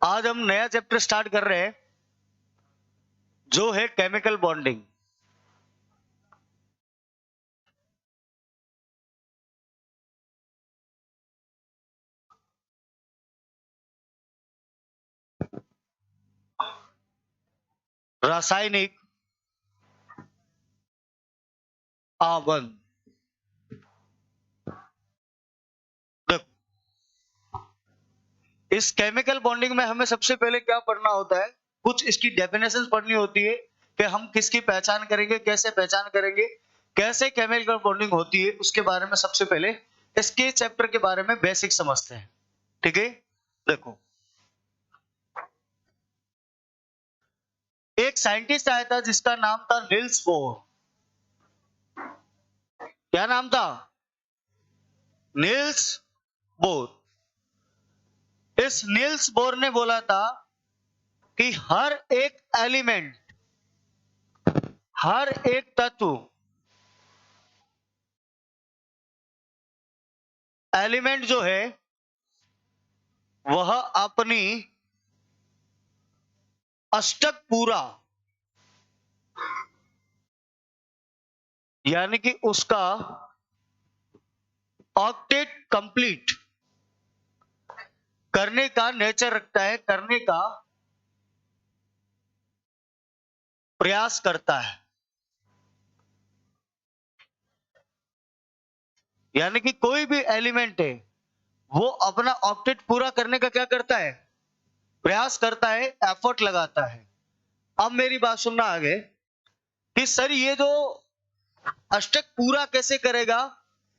आज हम नया चैप्टर स्टार्ट कर रहे हैं जो है केमिकल बॉन्डिंग। रासायनिक आबंध। देखो, इस केमिकल बॉन्डिंग में हमें सबसे पहले क्या पढ़ना होता है, कुछ इसकी डेफिनेशंस पढ़नी होती है कि हम किसकी पहचान करेंगे, कैसे पहचान करेंगे, कैसे केमिकल बॉन्डिंग होती है, उसके बारे में सबसे पहले इसके चैप्टर के बारे में बेसिक समझते हैं। ठीक है, देखो, एक साइंटिस्ट आया था जिसका नाम था नील्स बोर। क्या नाम था? Niels Bohr. इस नील्स बोर ने बोला था कि हर एक एलिमेंट, हर एक तत्व, एलिमेंट जो है वह अपनी अष्टक पूरा, यानी कि उसका ऑक्टेट कंप्लीट करने का नेचर रखता है, करने का प्रयास करता है। यानी कि कोई भी एलिमेंट है वो अपना ऑक्टेट पूरा करने का क्या करता है? प्रयास करता है, एफर्ट लगाता है। अब मेरी बात सुनना आगे कि सर ये जो अष्टक पूरा कैसे करेगा,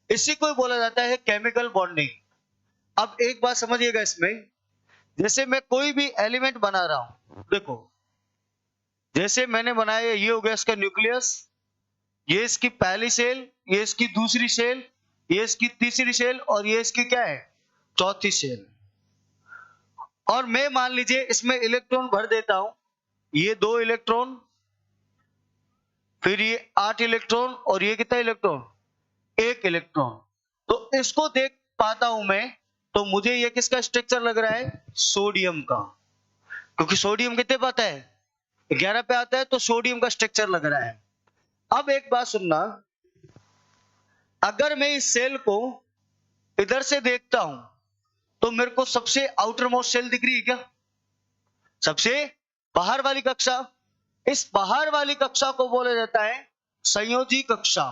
इसी को बोला जाता है केमिकल बॉन्डिंग। अब एक बात समझिएगा इसमें, जैसे मैं कोई भी एलिमेंट बना रहा हूं, देखो जैसे मैंने बनाया, ये हो गया इसका न्यूक्लियस, ये इसकी पहली सेल, ये इसकी दूसरी सेल, ये इसकी तीसरी सेल और ये इसकी क्या है? चौथी सेल। और मैं मान लीजिए इसमें इलेक्ट्रॉन भर देता हूं, ये 2 इलेक्ट्रॉन, फिर ये 8 इलेक्ट्रॉन और ये कितना इलेक्ट्रॉन? 1 इलेक्ट्रॉन। तो इसको देख पाता हूं मैं, तो मुझे ये किसका स्ट्रक्चर लग रहा है? सोडियम का, क्योंकि सोडियम कितने पे आता है? 11 पे आता है, तो सोडियम का स्ट्रक्चर लग रहा है। अब एक बात सुनना, अगर मैं इस सेल को इधर से देखता हूं तो मेरे को सबसे आउटर मोस्ट सेल दिख रही है क्या? सबसे बाहर वाली कक्षा। इस बाहर वाली कक्षा को बोला जाता है संयोजी कक्षा।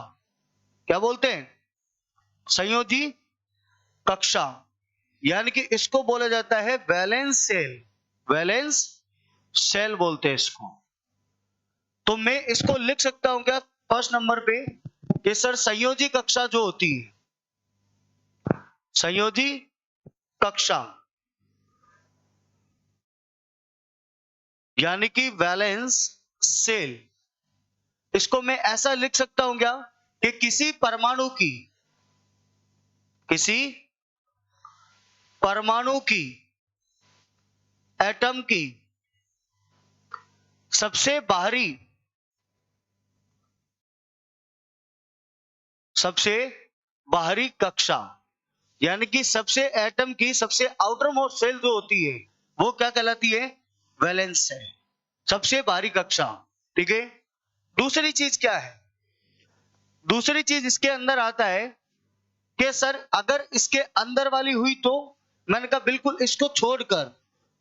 क्या बोलते हैं? संयोजी कक्षा। यानी कि इसको बोला जाता है वैलेंस सेल। वैलेंस सेल बोलते हैं इसको। तो मैं इसको लिख सकता हूं क्या फर्स्ट नंबर पे कि सर संयोजी कक्षा जो होती है, संयोजी कक्षा यानी कि वैलेंस सेल, इसको मैं ऐसा लिख सकता हूं क्या कि किसी परमाणु की, किसी परमाणु की, एटम की सबसे बाहरी, सबसे बाहरी कक्षा, यानी कि सबसे एटम की सबसे आउटर मोस्ट सेल जो होती है वो क्या कहलाती है? वैलेंस सेल, सबसे बाहरी कक्षा। ठीक है, दूसरी चीज क्या है? दूसरी चीज इसके अंदर आता है कि सर अगर इसके अंदर वाली हुई तो मैंने कहा बिल्कुल इसको छोड़कर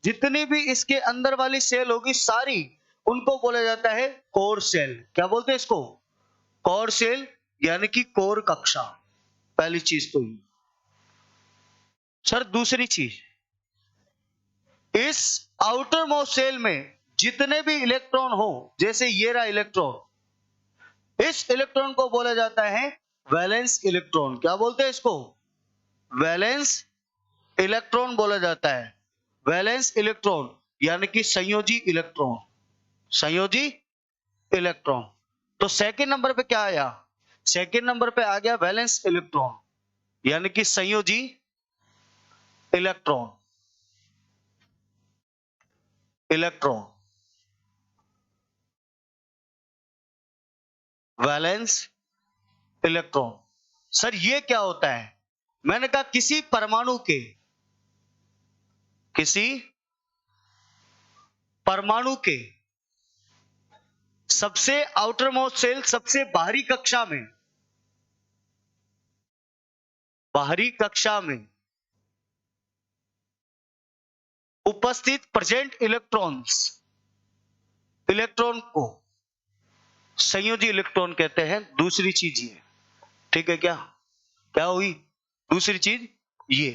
जितनी भी इसके अंदर वाली सेल होगी सारी, उनको बोला जाता है कोर सेल। क्या बोलते हैं इसको? कोर सेल, यानी कि कोर कक्षा। पहली चीज तो ये। सर दूसरी चीज, इस आउटर मोस्ट सेल में जितने भी इलेक्ट्रॉन हो, जैसे ये रहा इलेक्ट्रॉन, इस इलेक्ट्रॉन को बोला जाता है वैलेंस इलेक्ट्रॉन। क्या बोलते हैं इसको? वैलेंस इलेक्ट्रॉन बोला जाता है। वैलेंस इलेक्ट्रॉन यानी कि संयोजी इलेक्ट्रॉन, संयोजी इलेक्ट्रॉन। तो सेकंड नंबर पे क्या आया? सेकंड नंबर पे आ गया वैलेंस इलेक्ट्रॉन, यानी कि संयोजी electron. Electron, valence electron. Sir ये क्या होता है? मैंने कहा किसी परमाणु के, किसी परमाणु के सबसे आउटर मोस्ट सेल, सबसे बाहरी कक्षा में, बाहरी कक्षा में उपस्थित प्रेजेंट इलेक्ट्रॉन्स, इलेक्ट्रॉन को संयोजी इलेक्ट्रॉन कहते हैं। दूसरी चीज ये, ठीक है, क्या क्या हुई दूसरी चीज ये।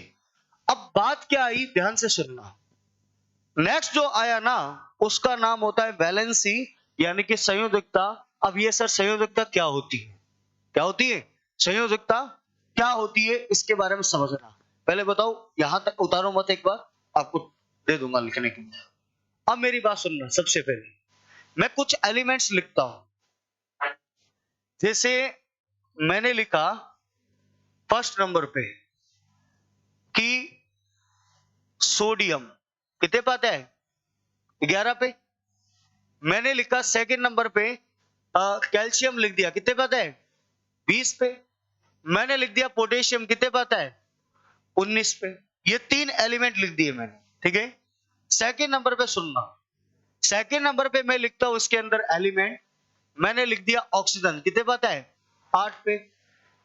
अब बात क्या आई, ध्यान से सुनना। नेक्स्ट जो आया ना, उसका नाम होता है वैलेंसी, यानी कि संयोजकता। अब ये सर संयोजकता क्या होती है, क्या होती है संयोजकता, क्या होती है, इसके बारे में समझना। पहले बताओ, यहां तक उतारो मत, एक बार आपको दे दूंगा लिखने के लिए। अब मेरी बात सुनना। सबसे पहले मैं कुछ एलिमेंट्स लिखता हूं। जैसे मैंने लिखा फर्स्ट नंबर पे कि सोडियम, कितने पाते हैं 11 पे। मैंने लिखा सेकंड नंबर पे कैल्शियम लिख दिया, कितने पाता है 20 पे। मैंने लिख दिया पोटेशियम, कितने पाता है 19 पे। ये 3 एलिमेंट लिख दिए मैंने, ठीक है। सेकंड नंबर पे सुनना, सेकंड नंबर पे मैं लिखता हूं इसके अंदर एलिमेंट, मैंने लिख दिया ऑक्सीजन, कितने पाता है 8 पे।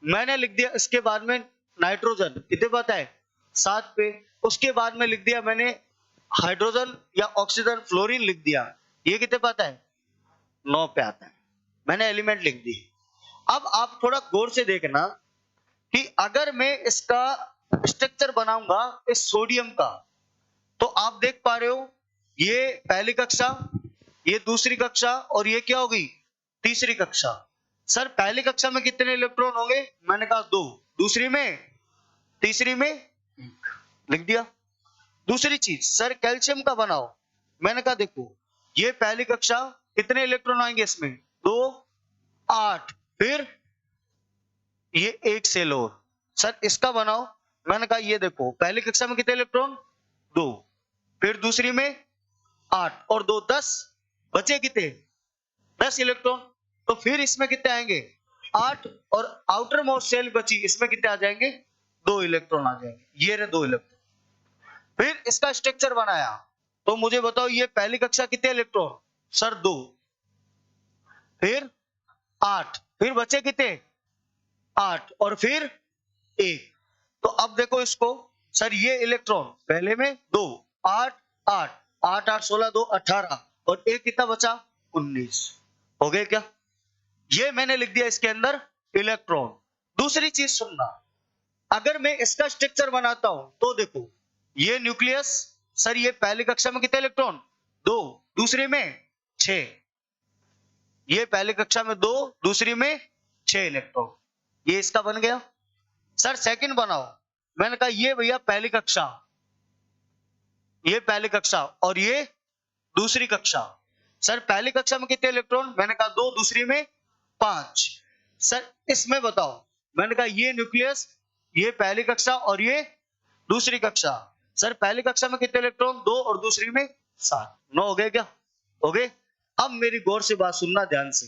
मैंने लिख दिया इसके बाद में नाइट्रोजन, कितने पाता है 7 पे। उसके बाद में लिख दिया मैंने हाइड्रोजन या ऑक्सीजन, फ्लोरीन लिख दिया, ये कितने पाता है 9 पे आता है। मैंने एलिमेंट लिख दी। अब आप थोड़ा गौर से देखना कि अगर मैं इसका स्ट्रक्चर बनाऊंगा इस सोडियम का, तो आप देख पा रहे हो ये पहली कक्षा, ये दूसरी कक्षा, और ये क्या होगी तीसरी कक्षा। सर पहली कक्षा में कितने इलेक्ट्रॉन होंगे, मैंने कहा 2, दूसरी में, तीसरी में 1, लिख दिया। दूसरी चीज, सर कैल्शियम का बनाओ, मैंने कहा देखो ये पहली कक्षा, कितने इलेक्ट्रॉन आएंगे इसमें 2, 8, फिर ये 1 सेल और। सर इसका बनाओ, मैंने कहा ये देखो पहली कक्षा में कितने इलेक्ट्रॉन 2, फिर दूसरी में 8 और 2 10, बचे कितने 10 इलेक्ट्रॉन। तो फिर इसमें कितने आएंगे 8, और आउटर मोस्ट सेल बची, इसमें कितने आ जाएंगे 2 इलेक्ट्रॉन आ जाएंगे, ये रहे 2 इलेक्ट्रॉन। फिर इसका स्ट्रक्चर बनाया, तो मुझे बताओ ये पहली कक्षा कितने इलेक्ट्रॉन, सर 2, फिर 8, फिर बचे कितने 8 और फिर 1। तो अब देखो इसको, सर ये इलेक्ट्रॉन पहले में 2, 8 8 8 8 16 2 18, और 1 कितना बचा 19, हो गए क्या। ये मैंने लिख दिया इसके अंदर इलेक्ट्रॉन। दूसरी चीज सुनना, अगर मैं इसका स्ट्रक्चर बनाता हूं तो देखो ये न्यूक्लियस, सर ये पहली कक्षा में कितने इलेक्ट्रॉन 2, दूसरी में 6, ये पहली कक्षा में 2, दूसरी में 6 इलेक्ट्रॉन, ये इसका बन गया। सर सेकंड बनाओ, मैंने कहा ये भैया पहली कक्षा, ये पहली कक्षा और ये दूसरी कक्षा। सर पहली कक्षा में कितने इलेक्ट्रॉन, मैंने कहा 2, दूसरी में 5। सर इसमें बताओ, मैंने कहा ये न्यूक्लियस, ये पहली कक्षा और ये दूसरी कक्षा। सर पहली कक्षा में कितने इलेक्ट्रॉन 2 और दूसरी में 7, 9 हो गए क्या, हो गए। अब मेरी गौर से बात सुनना ध्यान से।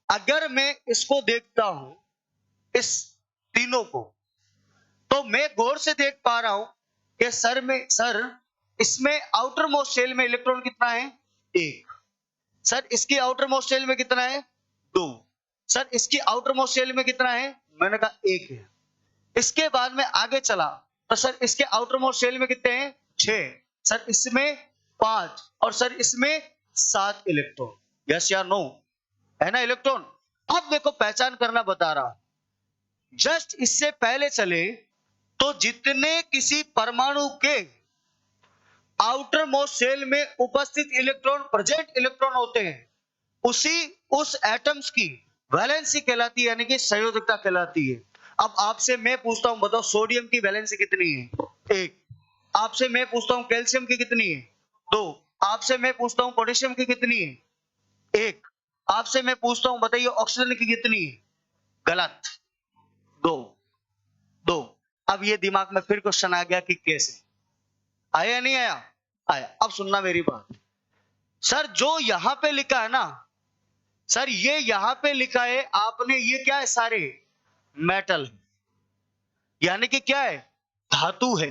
अगर मैं इसको देखता हूं इस तीनों को, तो मैं गौर से देख पा रहा हूं कि सर इसमें आउटर मोस्ट शेल में इलेक्ट्रॉन कितना है 1। सर इसकी आउटर मोस्ट शेल में कितना है 2। सर इसकी आउटर मोस्ट शेल में कितना है, मैंने कहा 1 है। इसके बाद में आगे चला तो सर इसके आउटर मोस्ट शेल में कितने हैं 6, सर इसमें 5, और सर इसमें 7 इलेक्ट्रॉन। यस या नो, है ना इलेक्ट्रॉन। अब देखो पहचान करना बता रहा, जस्ट इससे पहले चले तो जितने किसी परमाणु के आउटर मोस्ट सेल में उपस्थित इलेक्ट्रॉन प्रेजेंट इलेक्ट्रॉन होते हैं, उस एटम्स की वैलेंसी कहलाती है, यानी कि संयोजकता कहलाती है। अब आपसे मैं पूछता हूं, बताओ सोडियम की वैलेंसी कितनी है 1। आपसे मैं पूछता हूं कैल्शियम की कितनी है 2। आपसे मैं पूछता हूं पोटेशियम की कितनी है 1। आपसे मैं पूछता हूं बताइए ऑक्सीजन की कितनी है, गलत, 2 2। अब ये दिमाग में फिर क्वेश्चन आ गया कि कैसे आया या नहीं आया, आया। अब सुनना मेरी बात, सर जो यहां पे लिखा है ना, सर ये यहां पे लिखा है आपने, ये क्या है सारे मेटल, यानी कि क्या है धातु है।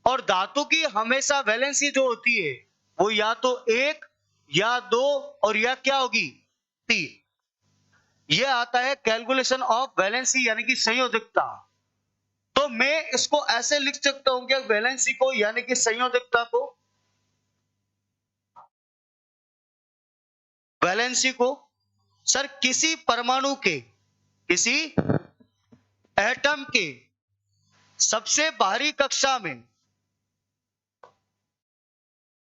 और धातु की हमेशा वैलेंसी जो होती है वो या तो 1 या 2 और या क्या होगी 3। ये आता है कैलकुलेशन ऑफ वैलेंसी यानी कि संयोजकता। तो मैं इसको ऐसे लिख सकता हूं कि वैलेंसी को यानी कि संयोजकता को, वैलेंसी को सर किसी परमाणु के, किसी एटम के सबसे बाहरी कक्षा में,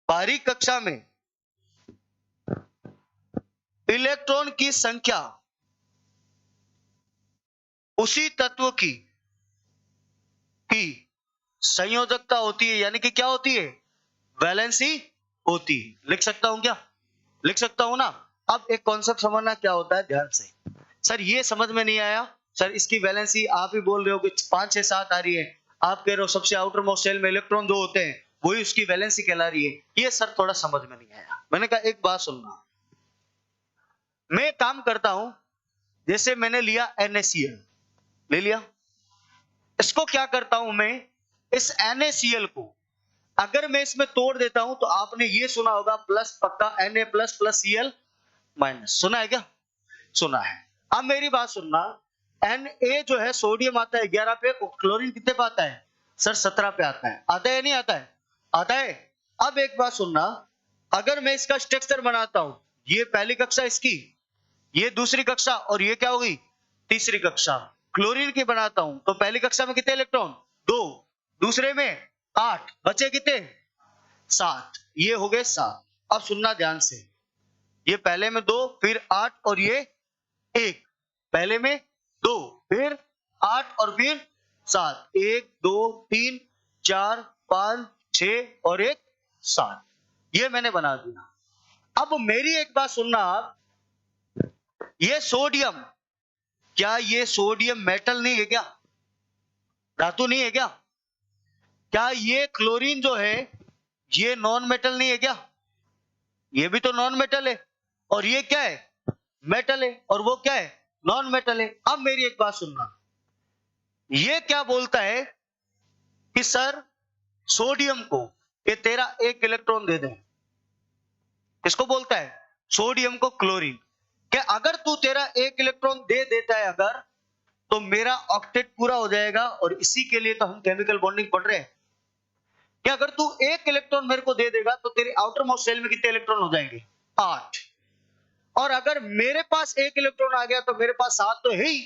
बाहरी कक्षा में इलेक्ट्रॉन की संख्या उसी तत्व की संयोजकता होती है यानी कि क्या होती है वैलेंसी होती है। लिख सकता हूं क्या? लिख सकता हूं ना। अब एक कॉन्सेप्ट समझना क्या होता है ध्यान से। सर ये समझ में नहीं आया, सर इसकी वैलेंसी आप ही बोल रहे हो कि 5 6 7 आ रही है, आप कह रहे हो सबसे आउटर मोस्ट शेल में इलेक्ट्रॉन जो होते हैं वही उसकी वैलेंसी कहला रही है, ये सर थोड़ा समझ में नहीं आया। मैंने कहा एक बात सुनना, मैं काम करता हूं, जैसे मैंने लिया NaCl ले लिया, इसको क्या करता हूं मैं, इस NaCl को अगर मैं इसमें तोड़ देता हूं तो आपने ये सुना होगा प्लस पक्का Na plus plus Cl minus, सुना है क्या? सुना है। अब मेरी बात सुनना, Na जो है सोडियम आता है 11 पे, क्लोरीन कितने पे आता है सर 17 पे आता है। आता है या नहीं आता है? आता है। अब एक बात सुनना, अगर मैं इसका स्ट्रक्चर बनाता हूं, ये पहली कक्षा इसकी, ये दूसरी कक्षा और ये क्या होगी तीसरी कक्षा, क्लोरीन की बनाता हूं तो पहली कक्षा में कितने इलेक्ट्रॉन 2, दूसरे में 8, बचे कितने 7, ये हो गए 7। अब सुनना ध्यान से, ये पहले में 2 फिर 8 और ये 1, पहले में 2 फिर 8 और फिर 7, 1 2 3 4 5 6 और 1 7, ये मैंने बना दिया। अब मेरी एक बात सुनना आप, ये सोडियम, क्या ये सोडियम मेटल नहीं है क्या? धातु नहीं है क्या? क्या ये क्लोरीन जो है ये नॉन मेटल नहीं है क्या? ये भी तो नॉन मेटल है, और ये क्या है मेटल है, और वो क्या है नॉन मेटल है। अब मेरी एक बात सुनना, ये क्या बोलता है कि सर सोडियम को ये तेरा 1 इलेक्ट्रॉन दे दे, किसको बोलता है सोडियम को क्लोरीन, कि अगर तू तेरा 1 इलेक्ट्रॉन दे देता है अगर, तो मेरा ऑक्टेट पूरा हो जाएगा। और इसी के लिए तो हम केमिकल बॉन्डिंग पढ़ रहे हैं कि अगर तू 1 इलेक्ट्रॉन मेरे को दे देगा तो तेरे आउटर मोस्ट शेल में कितने इलेक्ट्रॉन हो जाएंगे 8, और अगर मेरे पास 1 इलेक्ट्रॉन आ गया तो मेरे पास 7 तो है ही,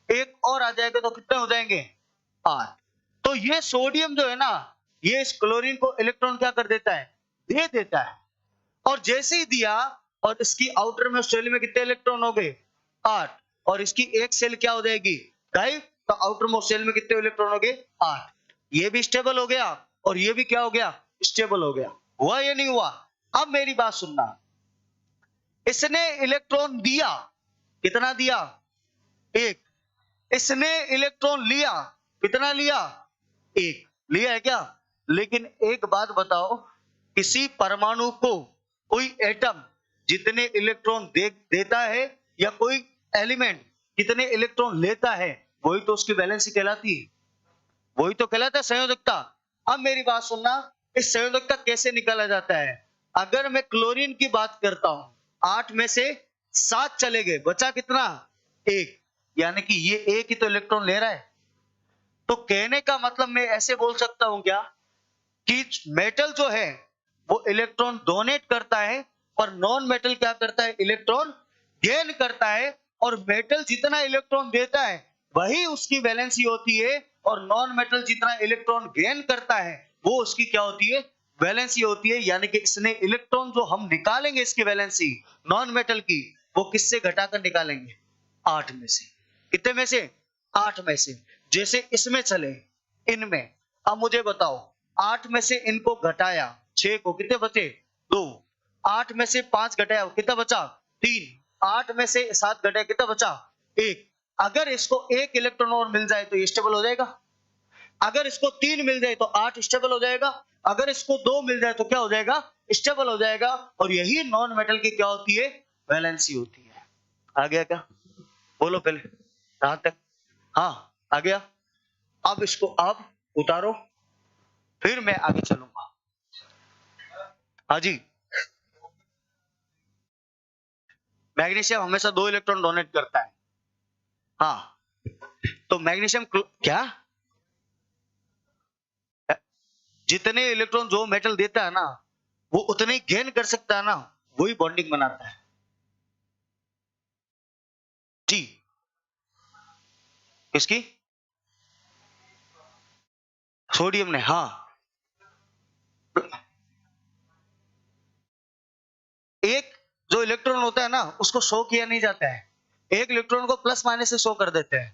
एक और आ जाएगा तो कितने हो जाएंगे 8। तो ये सोडियम जो है ना, ये इस क्लोरीन को इलेक्ट्रॉन क्या कर देता है दे देता है, और जैसे ही दिया और इसकी आउटर में शेल में कितने इलेक्ट्रॉन हो गए 8, और इसकी एक सेल क्या हो जाएगी गायब, तो आउटर मोस्ट शेल में कितने इलेक्ट्रॉन हो गए 8। ये भी स्टेबल हो गया और ये भी क्या हो गया स्टेबल हो गया। हुआ या नहीं हुआ? अब मेरी बात सुनना, इसने इलेक्ट्रॉन दिया, कितना दिया 1, इसने इलेक्ट्रॉन लिया, कितना लिया 1 लिया है क्या? लेकिन एक बात बताओ, किसी परमाणु को कोई एटम जितने इलेक्ट्रॉन देता है या कोई एलिमेंट कितने इलेक्ट्रॉन लेता है, वही तो उसकी वैलेंसी कहलाती है, वही तो कहलाता है संयोजकता। अब मेरी बात सुनना, इस संयोजकता कैसे निकाला जाता है। अगर मैं क्लोरीन की बात करता हूं, 8 में से 7 चले गए, बचा कितना 1, यानी कि ये 1 ही तो इलेक्ट्रॉन ले रहा है। तो कहने का मतलब मैं ऐसे बोल सकता हूं क्या कि मेटल जो है वो इलेक्ट्रॉन डोनेट करता है, और नॉन मेटल क्या करता है इलेक्ट्रॉन गेन करता है, और मेटल जितना इलेक्ट्रॉन देता है वही उसकी वैलेंसी होती है, और नॉन मेटल जितना इलेक्ट्रॉन गेन करता है वो उसकी क्या होती है वैलेंसी होती है। यानी कि इसने इलेक्ट्रॉन जो हम निकालेंगे इसकी वैलेंसी नॉन मेटल की, वो किससे घटाकर निकालेंगे 8 में से। कितने में से 8 में से। जैसे इसमें चले इनमें, अब मुझे बताओ 8 में से इनको घटाया 6 को, कितने बचे 2, 8 में से 5 घटाया कितना बचा 3, 8 में से 7 घटाया कितना बचा 1। अगर इसको 1 इलेक्ट्रॉन और मिल जाए तो ये स्टेबल हो जाएगा, अगर इसको 3 मिल जाए तो 8 स्टेबल हो जाएगा, अगर इसको 2 मिल जाए तो क्या हो जाएगा स्टेबल हो जाएगा। और यही नॉन मेटल की क्या होती है वैलेंसी होती है। आ गया क्या? बोलो पहले यहां तक। हाँ आ गया। अब इसको आप उतारो, फिर मैं आगे चलूंगा। हाँ जी, मैग्नीशियम हमेशा 2 इलेक्ट्रॉन डोनेट करता है। हाँ, तो मैग्नीशियम क्या, जितने इलेक्ट्रॉन जो मेटल देता है ना, वो उतने ही गेन कर सकता है ना, वही बॉन्डिंग बनाता है। जी, किसकी? सोडियम ने, हाँ। एक जो इलेक्ट्रॉन होता है ना, उसको शो किया नहीं जाता है, एक इलेक्ट्रॉन को प्लस माइनस से शो कर देते हैं।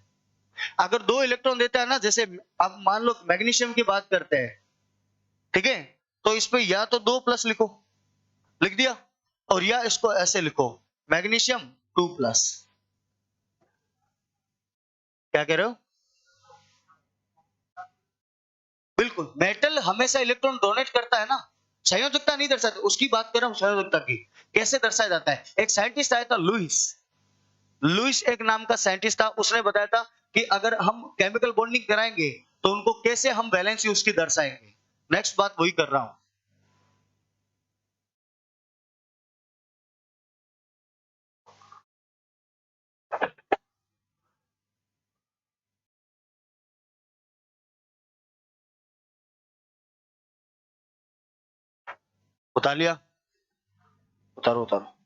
अगर 2 इलेक्ट्रॉन देता है ना, जैसे अब मान लो मैग्नीशियम की बात करते हैं, ठीक है, तो इस पे या तो 2 प्लस लिखो, लिख दिया, और या इसको ऐसे लिखो, मैग्नीशियम 2 प्लस। क्या कह रहे हो? बिल्कुल, मेटल हमेशा इलेक्ट्रॉन डोनेट करता है ना, संयोजकता नहीं दर्शाती, उसकी बात कर रहा हूं, संयोजकता की। कैसे दर्शाया जाता है? एक साइंटिस्ट आया था, लुइस। लुइस एक नाम का साइंटिस्ट था, उसने बताया था कि अगर हम केमिकल बॉन्डिंग कराएंगे तो उनको कैसे हम वैलेंसी उसकी दर्शाएंगे। नेक्स्ट बात वही कर रहा हूं। उतार लिया? उतारो उतारो।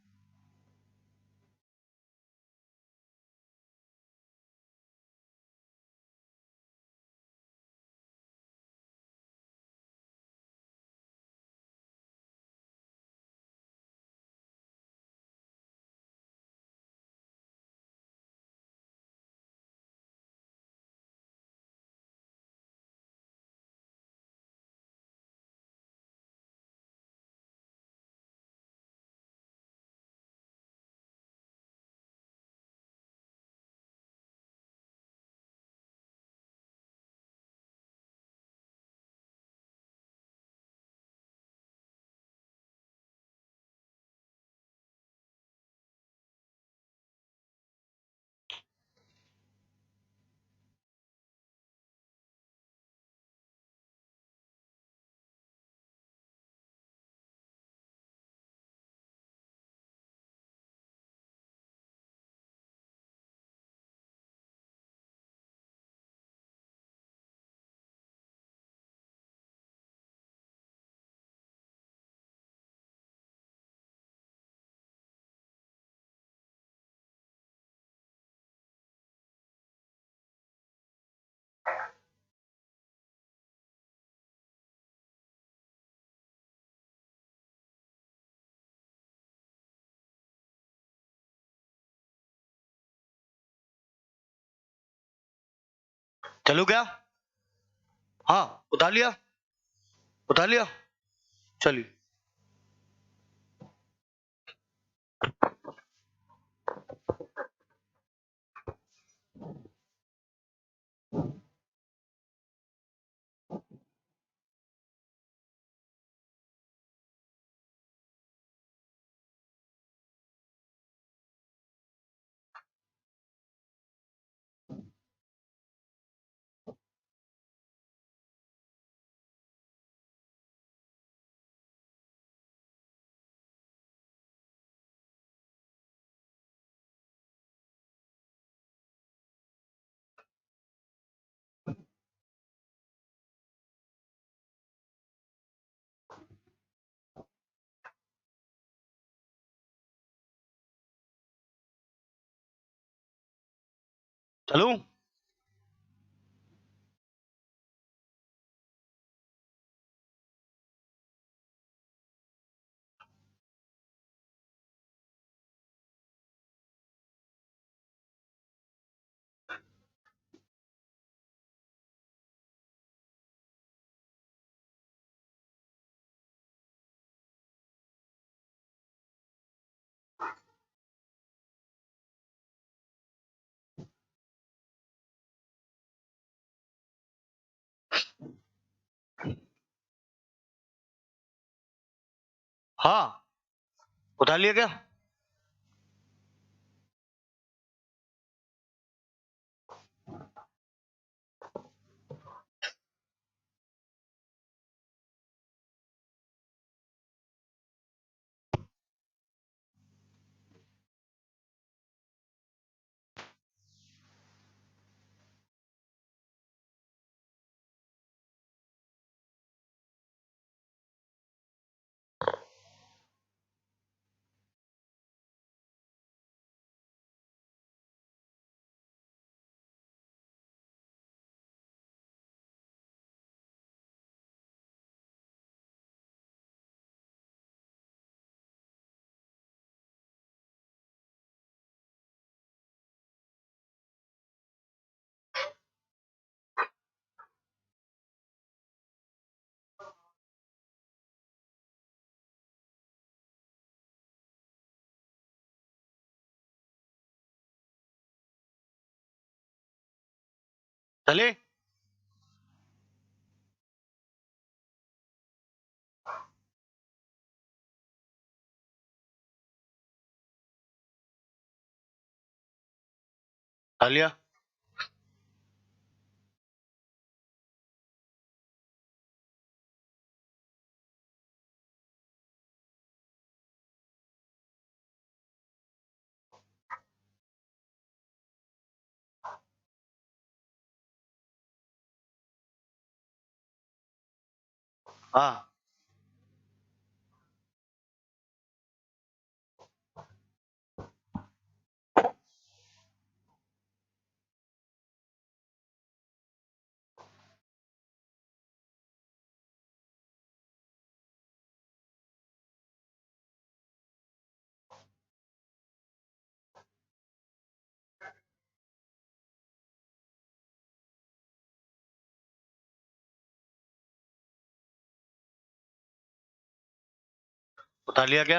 चलो क्या? हाँ, उतार लिया? उतार लिया? चलिए। चलूं? हाँ, उतार लिया क्या? चले? आलिया, हाँ उतार लिया क्या?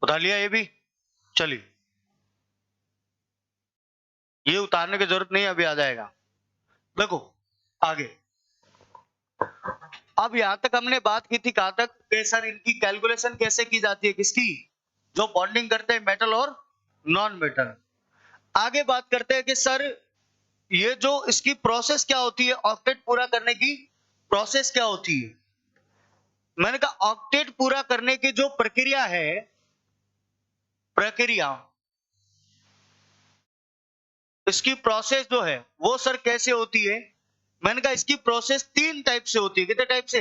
उतार लिया ये भी? चलिए, ये उतारने की जरूरत नहीं, अभी आ जाएगा। देखो आगे, अब यहां तक हमने बात की थी, कहां तक कि सर इनकी कैलकुलेशन कैसे की जाती है, किसकी? जो बॉन्डिंग करते हैं मेटल और नॉन मेटल। आगे बात करते हैं कि सर ये जो इसकी प्रोसेस क्या होती है, ऑक्टेट पूरा करने की प्रोसेस क्या होती है। मैंने कहा ऑक्टेट पूरा करने की जो प्रक्रिया है, प्रक्रिया, इसकी प्रोसेस जो है वो सर कैसे होती है। मैंने कहा इसकी प्रोसेस 3 टाइप से होती है। कितने टाइप से?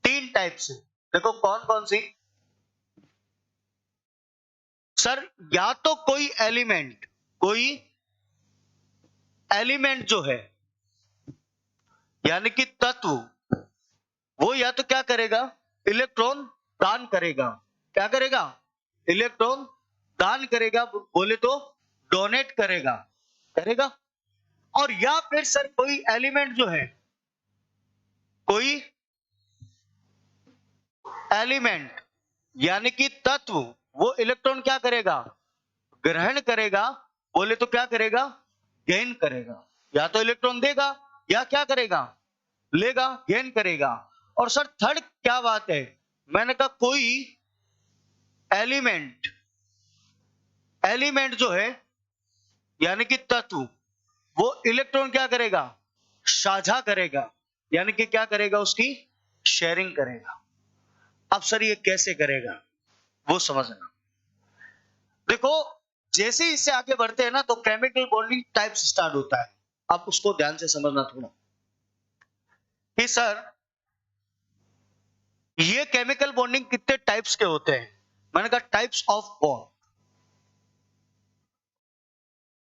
3 टाइप से। देखो कौन कौन सी? सर या तो कोई एलिमेंट जो है, यानी कि तत्व, वो या तो क्या करेगा, इलेक्ट्रॉन दान करेगा। क्या करेगा? इलेक्ट्रॉन दान करेगा, बोले तो डोनेट करेगा, करेगा। और या फिर सर कोई एलिमेंट जो है, कोई एलिमेंट यानी कि तत्व, वो इलेक्ट्रॉन क्या करेगा, ग्रहण करेगा, बोले तो क्या करेगा, गेन करेगा। या तो इलेक्ट्रॉन देगा या क्या करेगा, लेगा, गेन करेगा। और सर थर्ड क्या बात है, मैंने कहा कोई एलिमेंट, एलिमेंट जो है यानी कि तत्व, वो इलेक्ट्रॉन क्या करेगा, साझा करेगा, यानी कि क्या करेगा, उसकी शेयरिंग करेगा। अब सर ये कैसे करेगा वो समझना। देखो जैसे ही इससे आगे बढ़ते हैं ना, तो केमिकल बॉन्डिंग टाइप्स स्टार्ट होता है। आप उसको ध्यान से समझना थोड़ा कि सर ये केमिकल बॉन्डिंग कितने टाइप्स के होते हैं। मैंने कहा टाइप्स ऑफ बॉन्ड,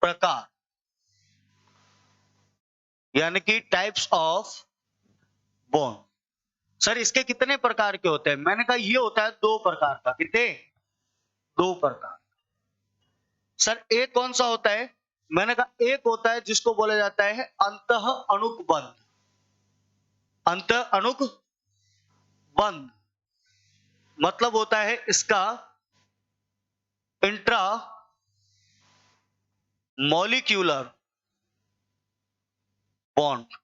प्रकार, यानी कि टाइप्स ऑफ बॉन्ड। सर इसके कितने प्रकार के होते हैं? मैंने कहा ये होता है 2 प्रकार का। कितने? 2 प्रकार। सर एक कौन सा होता है? मैंने कहा एक होता है जिसको बोला जाता है अंतः अणुक बंध। अंतः अणुक बंध मतलब होता है इसका इंट्रा मॉलिक्यूलर बॉन्ड।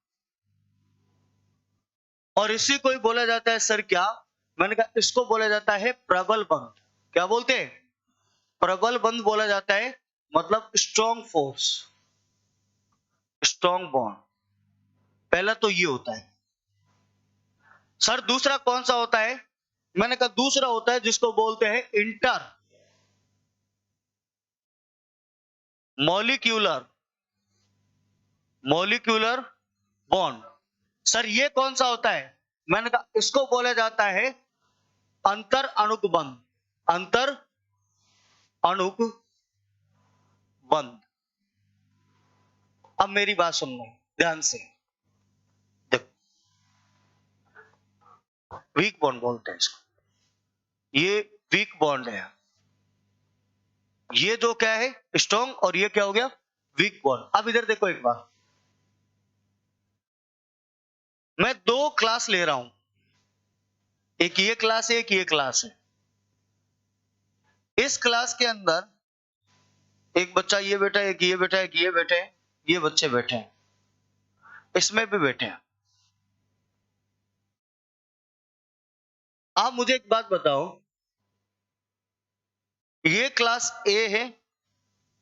और इसी को ही बोला जाता है सर क्या? मैंने कहा इसको बोला जाता है प्रबल बंध। क्या बोलते हैं? प्रबल बंध बोला जाता है, मतलब स्ट्रॉन्ग फोर्स, स्ट्रॉन्ग बॉन्ड। पहला तो ये होता है। सर दूसरा कौन सा होता है? मैंने कहा दूसरा होता है जिसको बोलते हैं inter molecular, molecular bond. Sir ये कौन सा होता है? मैंने कहा इसको बोला जाता है अंतर अणुक बंध, अंतर अणुक बंध। अब मेरी बात सुनना ध्यान से। देखो वीक बॉन्ड बोलते हैं इसको, ये वीक बॉन्ड है। ये जो क्या है, स्ट्रॉन्ग, और ये क्या हो गया, वीक बॉन्ड। अब इधर देखो एक बार, मैं 2 क्लास ले रहा हूं, एक ये क्लास है, एक ये क्लास है। इस क्लास के अंदर एक बच्चा ये बैठा है, एक ये बैठा है, एक ये बैठे हैं, ये बच्चे बैठे हैं। इसमें भी बैठे हैं। आप मुझे एक बात बताओ, ये क्लास ए है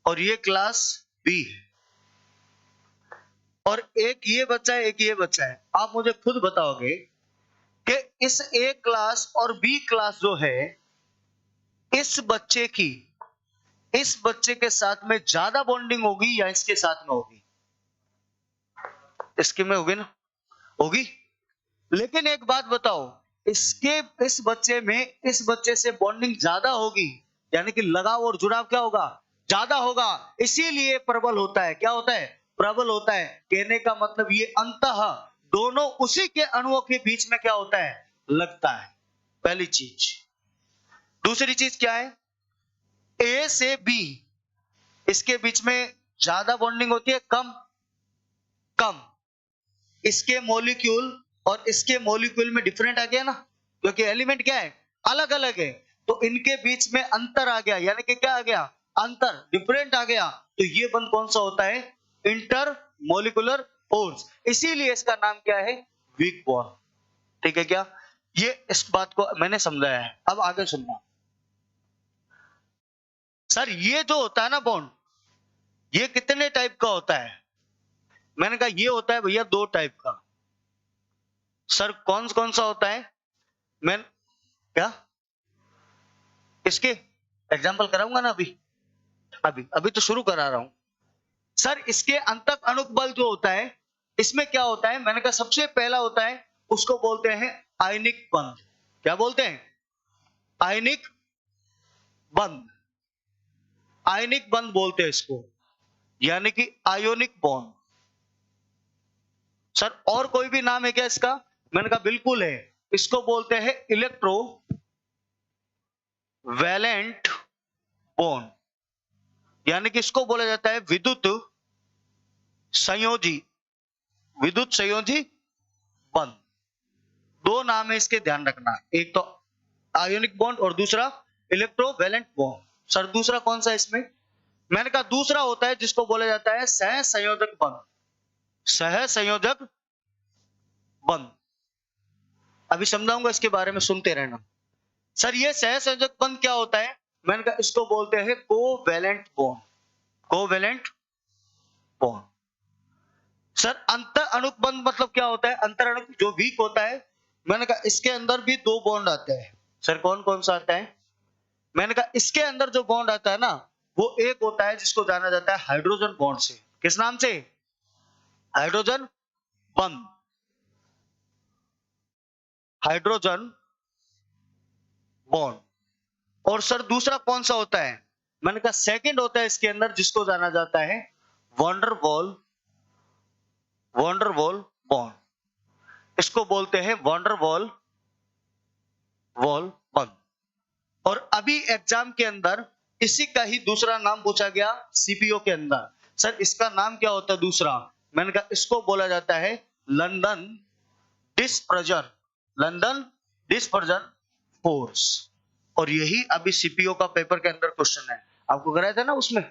और ये क्लास बी है, और एक ये बच्चा है, एक ये बच्चा है। आप मुझे खुद बताओगे कि इस ए क्लास और बी क्लास जो है, इस बच्चे के साथ में ज्यादा बॉन्डिंग होगी या इसके साथ में होगी? इसके में होगी ना, होगी। लेकिन एक बात बताओ, इस बच्चे में इस बच्चे से बॉन्डिंग ज्यादा होगी, यानी कि लगाव और जुड़ाव क्या होगा? ज्यादा होगा। इसीलिए प्रबल होता है। क्या होता है? प्रबल होता है। कहने का मतलब ये अंतः दोनों उसी के अणुओं के बीच में क्या होता है? लगता है। पहली चीज। दूसरी चीज क्या है? ए से बी, इसके बीच में ज्यादा बॉन्डिंग होती है, कम? कम। इसके मॉलिक्यूल और इसके मॉलिक्यूल में डिफरेंट आ गया ना, क्योंकि एलिमेंट क्या है? अलग अलग है। तो इनके बीच में अंतर आ गया, यानी कि क्या आ गया? अंतर, डिफरेंट आ गया। तो ये बंध कौन सा होता है? Inter molecular force. इसीलिए इसका नाम क्या है? Weak bond. ठीक है क्या? ये इस बात को मैंने समझाया है। अब आगे सुनना। सर ये जो होता है ना बॉन्ड, ये कितने टाइप का होता है? मैंने कहा ये होता है भैया 2 टाइप का। सर कौन सा होता है? मैं क्या इसके एग्जाम्पल कराऊंगा ना? अभी तो शुरू करा रहा हूं। सर इसके अंतक अणुक बल जो होता है, इसमें क्या होता है? मैंने कहा सबसे पहला होता है, उसको बोलते हैं आयनिक बंध। क्या बोलते हैं? आयनिक बंध। आयनिक बंध बोलते हैं इसको, यानी कि आयोनिक बॉन्ड। सर और कोई भी नाम है क्या इसका? मैंने कहा बिल्कुल है। इसको बोलते हैं इलेक्ट्रो वैलेंट बॉन्ड, यानी कि इसको बोला जाता है संयोजी विद्युत संयोजी बंध। 2 नाम है इसके, ध्यान रखना। एक तो आयोनिक बॉन्ड और दूसरा इलेक्ट्रोवैलेंट बॉन्ड। सर दूसरा कौन सा इसमें? मैंने कहा दूसरा होता है जिसको बोला जाता है सहसंयोजक बंध। सहसंयोजक बंध अभी समझाऊंगा, इसके बारे में सुनते रहना। सर ये सहसंयोजक बंध क्या होता है? मैंने कहा इसको बोलते हैं covalent bond. Covalent bond. Sir अंतर अणुक बंध मतलब क्या होता है? अंतर अणुक जो वीक होता है, मैंने कहा इसके अंदर भी 2 बॉन्ड आते हैं। सर कौन सा आता है? मैंने कहा इसके अंदर जो बॉन्ड आता है ना, वो एक होता है जिसको जाना जाता है हाइड्रोजन बॉन्ड से। किस नाम से? हाइड्रोजन बंध। Hydrogen bond. और सर दूसरा कौन सा होता है? मैंने कहा सेकंड होता है इसके अंदर, जिसको जाना जाता है वंडरवॉल बॉन्ड। इसको बोलते हैं वंडरवॉल बॉन्ड। और अभी एग्जाम के अंदर इसी का ही दूसरा नाम पूछा गया सीपीओ के अंदर। सर इसका नाम क्या होता है दूसरा? मैंने कहा इसको बोला जाता है लंदन डिस्पर्जन फोर्स। और यही अभी सीपीओ का पेपर के अंदर क्वेश्चन है। आपको कराया था ना उसमें,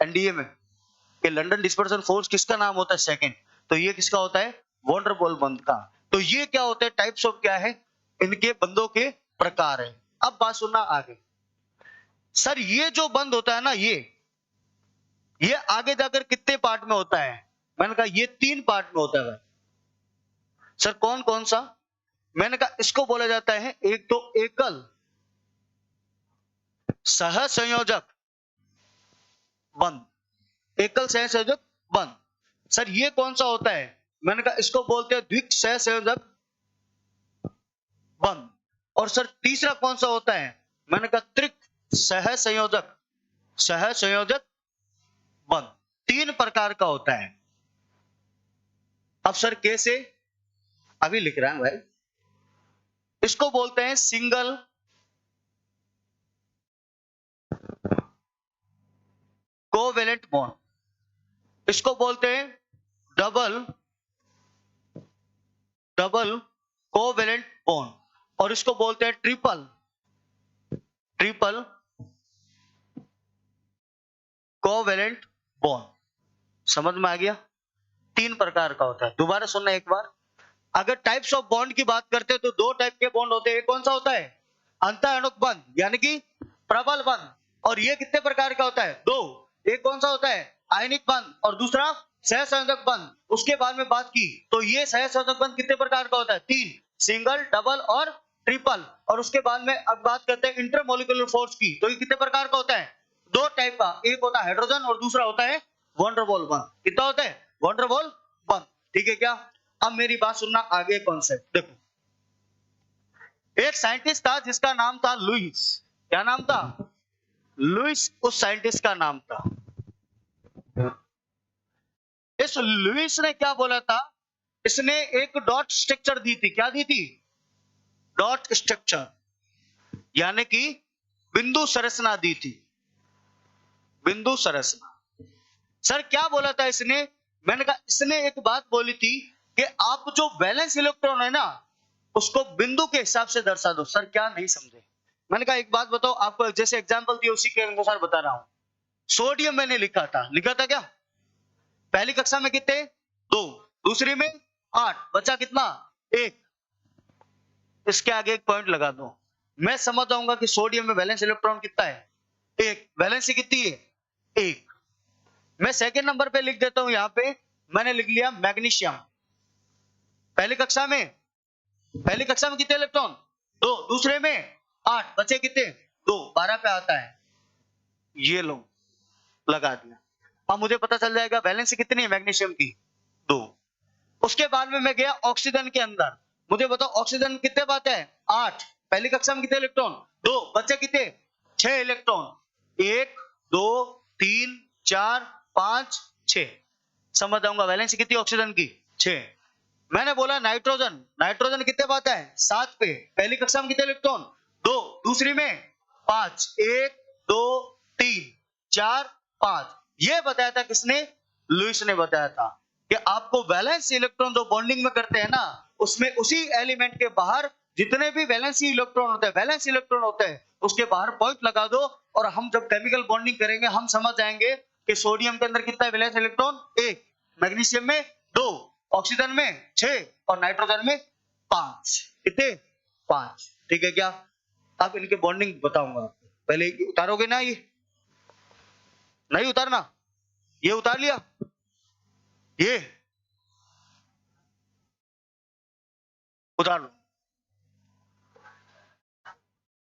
एनडीए में, कि लंदन डिस्पर्जन फोर्स किसका नाम होता है? सेकंड। तो ये किसका होता है? वंडरवॉल बंध का। तो ये क्या होते हैं? टाइप्स ऑफ क्या है? इनके बंधों के प्रकार है। अब बात सुनना आगे। सर ये जो बंद होता है ना, ये आगे जाकर कितने पार्ट में होता है? मैंने कहा ये 3 पार्ट में होता है भाई। सर कौन सा? मैंने कहा इसको बोला जाता है एक तो एकल सहसंयोजक बंद। एकल सहसंयोजक बंद। सर ये कौन सा होता है? मैंने कहा इसको बोलते हैं द्विक सहसंयोजक बंद। और सर तीसरा कौन सा होता है? मैंने कहा त्रिक सहसंयोजक बंद। 3 प्रकार का होता है। अब सर कैसे? अभी लिख रहा हूं भाई। इसको बोलते हैं सिंगल कोवेलेंट बॉन्ड। इसको बोलते हैं डबल कोवेलेंट बॉन्ड। और इसको बोलते हैं ट्रिपल कोवेलेंट बॉन्ड। समझ में आ गया? तीन प्रकार का होता है। दोबारा सुनना एक बार। अगर टाइप्स ऑफ बॉन्ड की बात करते हैं तो दो टाइप के बॉन्ड होते हैं। एक कौन सा होता है? अंतःअणुक बंध यानी कि प्रबल बंध। और ये कितने प्रकार का होता है? दो। एक कौन सा होता है? आयनिक बंध और दूसरा सहसंयोजक बंध। उसके बाद में बात की तो ये सहसंयोजक बंध कितने प्रकार का होता है? तीन, सिंगल, डबल और ट्रिपल। और उसके बाद में अब बात करते हैं इंटरमोलिकुलर फोर्स की, तो ये कितने प्रकार का होता है? दो टाइप का। एक होता है हाइड्रोजन और दूसरा होता है वॉन डेर वाल्स बंध। कितना होता है? वॉन डेर वाल्स बंध। ठीक है क्या? अब मेरी बात सुनना, आगे कॉन्सेप्ट देखो। एक साइंटिस्ट था जिसका नाम था लुईस। क्या नाम था? लुईस उस साइंटिस्ट का नाम था। इस लुईस ने क्या बोला था? इसने एक डॉट स्ट्रक्चर दी थी। क्या दी थी? डॉट स्ट्रक्चर यानी कि बिंदु संरचना दी थी। बिंदु संरचना। सर क्या बोला था इसने? मैंने कहा इसने एक बात बोली थी कि आप जो वैलेंस इलेक्ट्रॉन है ना उसको बिंदु के हिसाब से दर्शा दो। सर क्या नहीं समझे? मैंने कहा एक बात बताओ, आपको जैसे एग्जांपल दिया उसी के अनुसार बता रहा हूं। सोडियम मैंने लिखा था क्या? पहली कक्षा में कितने? 2, दूसरी में 8, बचा कितना? 1। इसके आगे एक पॉइंट लगा दो, मैं समझ जाऊंगा कि सोडियम में वैलेंस इलेक्ट्रॉन कितना है? 1। वैलेंसी कितनी है? 1। मैं सेकंड नंबर पे लिख देता हूं, यहां पे मैंने लिख लिया मैग्नीशियम। पहली कक्षा में कितने इलेक्ट्रॉन? 2, दूसरे में 8, बचे कितने? 2, 12 पे आता है। ये लो, लगा दिया। अब मुझे पता चल जाएगा वैलेंसी कितनी है मैग्नीशियम की? 2। उसके बाद में मैं गया ऑक्सीजन के अंदर। मुझे बताओ ऑक्सीजन कितने पाते हैं? 8। पहली कक्षा में कितने इलेक्ट्रॉन? 2, बचे कितने? 6 इलेक्ट्रॉन। 1, 2, 3, 4, 5, 6। समझ जाऊंगा वैलेंसी कितनी ऑक्सीजन की? 6। मैंने बोला नाइट्रोजन कितने पाता है? 7 पे। पहली कक्षा में कितने इलेक्ट्रॉन? 2, दूसरी में 5। 1, 2, 3, 4, 5। ये बताया था किसने? लुईस ने बताया था कि आपको वैलेंस इलेक्ट्रॉन जो बॉन्डिंग में करते हैं ना उसमें उसी एलिमेंट के बाहर जितने भी वैलेंसी इलेक्ट्रॉन होते हैं उसके बाहर पॉइंट लगा दो। और हम जब केमिकल बॉन्डिंग करेंगे हम समझ जाएंगे कि सोडियम के अंदर कितना है वैलेंस इलेक्ट्रॉन? 1, मैग्नीशियम में 2, ऑक्सीजन में 6 और नाइट्रोजन में 5। कितने? 5। ठीक है क्या? अब इनके बॉन्डिंग बताऊंगा। पहले उतारोगे ना? ये नहीं उतारना? ये उतार लिया? ये उतार लो।